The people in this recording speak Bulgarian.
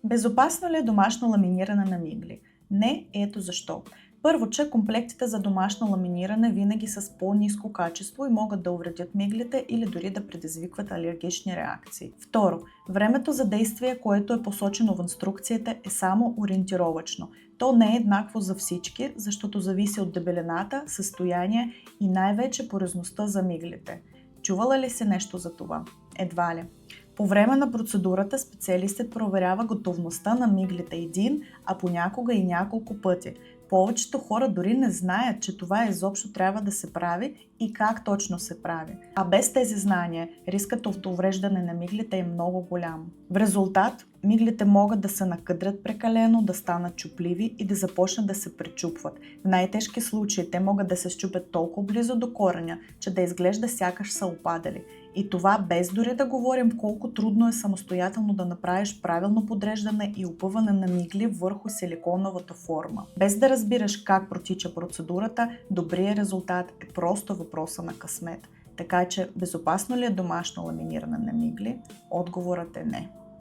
Безопасно ли е домашно ламиниране на мигли? Не, ето защо. Първо, че комплектите за домашно ламиниране винаги са с по-ниско качество и могат да увредят миглите или дори да предизвикват алергични реакции. Второ, времето за действие, което е посочено в инструкцията, е само ориентировачно. То не е еднакво за всички, защото зависи от дебелината, състояние и най-вече порезността за миглите. Чувала ли си нещо за това? Едва ли. По време на процедурата специалистът проверява готовността на миглите един, а понякога и няколко пъти. Повечето хора дори не знаят, че това изобщо трябва да се прави и как точно се прави. А без тези знания, рискът от увреждане на миглите е много голям. В резултат, миглите могат да се накъдрят прекалено, да станат чупливи и да започнат да се пречупват. В най-тежки случаи те могат да се счупят толкова близо до кореня, че да изглежда сякаш са опадали. И това без дори да говорим колко трудно е самостоятелно да направиш правилно подреждане и опъване на мигли върху силиконовата форма. Без да разбираш как протича процедурата, добрият резултат е просто въпроса на късмет. Така че безопасно ли е домашно ламиниране на мигли? Отговорът е не.